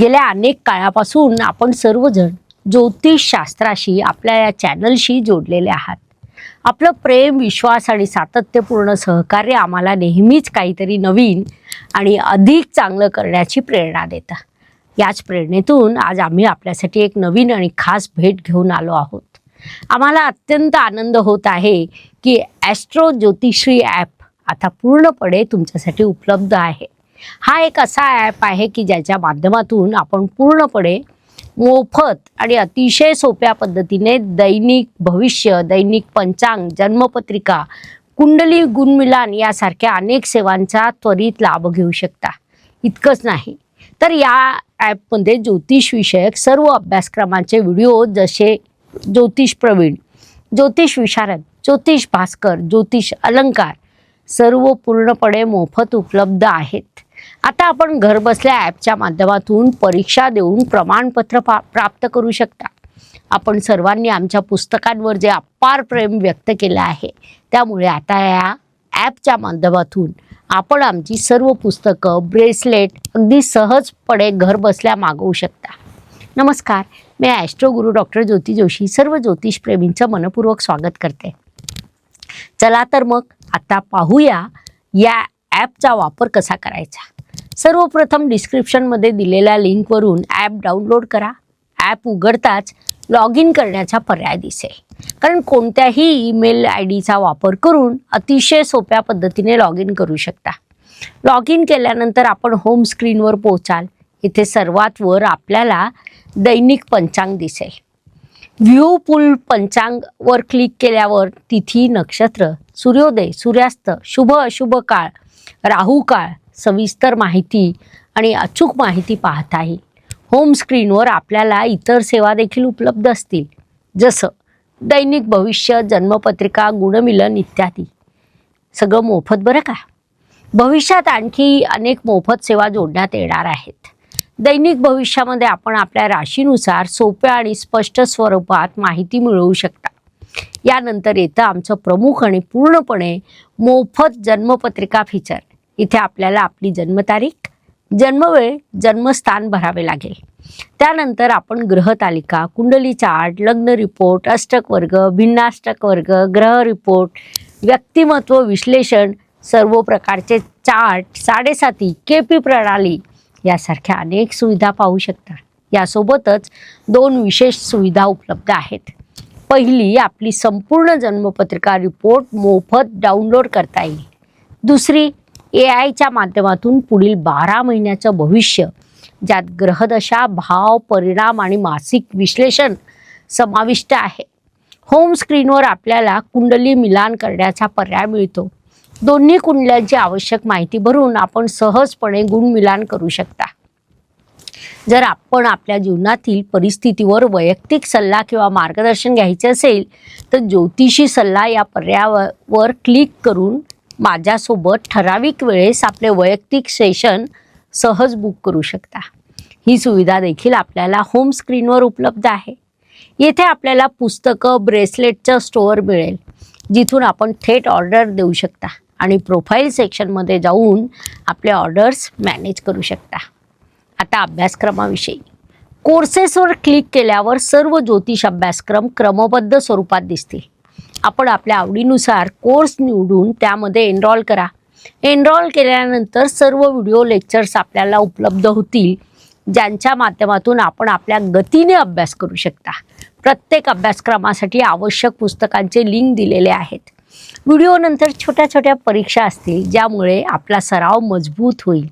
गेल्या अनेक काळापासून आपण सर्वजण ज्योतिषशास्त्राशी आपल्या या चॅनलशी जोडलेले आहात. आपलं प्रेम, विश्वास आणि सातत्यपूर्ण सहकार्य आम्हाला नेहमीच काहीतरी नवीन आणि अधिक चांगलं करण्याची प्रेरणा देतं. याच प्रेरणेतून आज आम्ही आपल्यासाठी एक नवीन आणि खास भेट घेऊन आलो आहोत. आम्हाला अत्यंत आनंद होत आहे की ॲस्ट्रो ज्योतिषी ॲप आता पूर्णपणे तुमच्यासाठी उपलब्ध आहे. हा एक असा ॲप आहे की ज्याच्या माध्यमातून आपण पूर्णपणे मोफत आणि अतिशय सोप्या पद्धतीने दैनिक भविष्य, दैनिक पंचांग, जन्मपत्रिका, कुंडली गुणमिलान यासारख्या अनेक सेवांचा त्वरित लाभ घेऊ शकता. इतकंच नाही तर या ॲपमध्ये ज्योतिषविषयक सर्व अभ्यासक्रमांचे व्हिडिओ जसे ज्योतिष प्रवीण, ज्योतिष विशारद, ज्योतिष भास्कर, ज्योतिष अलंकार सर्व पूर्णपणे मोफत उपलब्ध आहेत. आता आपण घरबसल्या ॲपच्या माध्यमातून परीक्षा देऊन प्रमाणपत्र प्राप्त करू शकता. आपण सर्वांनी आमच्या पुस्तकांवर जे अपार प्रेम व्यक्त केलं आहे, त्यामुळे आता या ॲपच्या माध्यमातून आपण आमची सर्व पुस्तकं, ब्रेसलेट अगदी सहजपणे घरबसल्या मागवू शकता. नमस्कार, मी ॲस्ट्रो गुरु डॉक्टर ज्योती जोशी सर्व ज्योतिषप्रेमींचं मनपूर्वक स्वागत करते. चला तर मग आता पाहूया या ॲपचा वापर कसा करायचा. सर्वप्रथम डिस्क्रिप्शनमध्ये दिलेल्या लिंकवरून ॲप डाउनलोड करा. ॲप उघडताच लॉग इन करण्याचा पर्याय दिसेल, कारण कोणत्याही ईमेल ID चा वापर करून अतिशय सोप्या पद्धतीने लॉग इन करू शकता. लॉग इन केल्यानंतर आपण होम स्क्रीनवर पोहोचाल. इथे सर्वात वर आपल्याला दैनिक पंचांग दिसेल. व्ह्यू फुल पंचांग वर क्लिक केल्यावर तिथी, नक्षत्र, सूर्योदय, सूर्यास्त, शुभ अशुभ काळ, राहू काळ, सविस्तर माहिती आणि अचूक माहिती पाहता येईल. होम स्क्रीनवर आपल्याला इतर सेवा देखील उपलब्ध असतील, जसं दैनिक भविष्य, जन्मपत्रिका, गुणमिलन इत्यादी. सगळं मोफत बरं का. भविष्यात आणखी अनेक मोफत सेवा जोडण्यात येणार आहेत. दैनिक भविष्यामध्ये आपण आपल्या राशीनुसार सोप्या आणि स्पष्ट स्वरूपात माहिती मिळवू शकता. यानंतर येतं आमचं प्रमुख आणि पूर्णपणे मोफत जन्मपत्रिका फीचर. इथे आपल्याला आपली जन्मतारीख, जन्मवेळ, जन्मस्थान भरावे लागेल. त्यानंतर आपण ग्रहतालिका, कुंडली चार्ट, लग्न रिपोर्ट, अष्टक वर्ग, भिन्नाष्टक वर्ग, ग्रह रिपोर्ट, व्यक्तिमत्व विश्लेषण, सर्व प्रकारचे चार्ट, 7.5 KP प्रणाली यासारख्या अनेक सुविधा पाहू शकता. यासोबतच 2 विशेष सुविधा उपलब्ध आहेत. पहिली, आपली संपूर्ण जन्मपत्रिका रिपोर्ट मोफत डाउनलोड करता येईल. दुसरी, AI च्या माध्यमातून पुढील 12 महिन्याचं भविष्य, ज्यात ग्रहदशा, भाव, परिणाम आणि मासिक विश्लेषण समाविष्ट आहे. होम स्क्रीनवर आपल्याला कुंडली मिलान करण्याचा पर्याय मिळतो. दोन्ही कुंडल्यांची आवश्यक माहिती भरून आपण सहजपणे गुणमिलान करू शकता. जर आपण आपल्या जीवनातील परिस्थितीवर वैयक्तिक सल्ला किंवा मार्गदर्शन घ्यायचे असेल तर ज्योतिषी सल्ला या पर्यायावर क्लिक करून माझ्यासोबत ठराविक वेळेस आपले वैयक्तिक सेशन सहज बुक करू शकता. ही सुविधा देखील आपल्याला होम स्क्रीनवर उपलब्ध आहे. येथे आपल्याला पुस्तकं, ब्रेसलेटचं स्टोअर मिळेल, जिथून आपण थेट ऑर्डर देऊ शकता आणि प्रोफाईल सेक्शनमध्ये जाऊन आपले ऑर्डर्स मॅनेज करू शकता. आता अभ्यासक्रमाविषयी. कोर्सेसवर क्लिक केल्यावर सर्व ज्योतिष अभ्यासक्रम क्रमबद्ध स्वरूपात दिसतील. आपण आपल्या आवडीनुसार कोर्स निवडून त्यामध्ये एनरोल करा. एनरोल केल्यानंतर सर्व व्हिडिओ लेक्चर्स आपल्याला उपलब्ध होतील, ज्यांच्या माध्यमातून आपण आपल्या गतीने अभ्यास करू शकता. प्रत्येक अभ्यासक्रमासाठी आवश्यक पुस्तकांचे लिंक दिलेले आहेत. व्हिडिओनंतर छोट्या छोट्या परीक्षा असतील, ज्यामुळे आपला सराव मजबूत होईल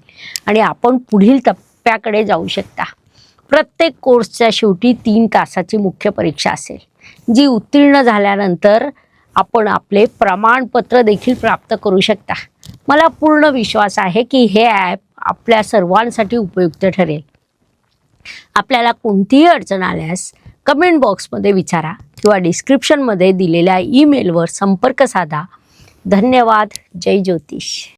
आणि आपण पुढील टप्प्याकडे जाऊ शकता. प्रत्येक कोर्सच्या शेवटी 3 तासाची मुख्य परीक्षा असेल, जी उत्तीर्ण झाल्यानंतर आपण आपले प्रमाणपत्र देखील प्राप्त करू शकता. मला पूर्ण विश्वास आहे की हे ॲप आपल्या सर्वांसाठी उपयुक्त ठरेल. आपल्याला कोणतीही अडचण आल्यास कमेंट बॉक्समध्ये विचारा किंवा डिस्क्रिप्शनमध्ये दिलेल्या ईमेलवर संपर्क साधा. धन्यवाद. जय ज्योतिष.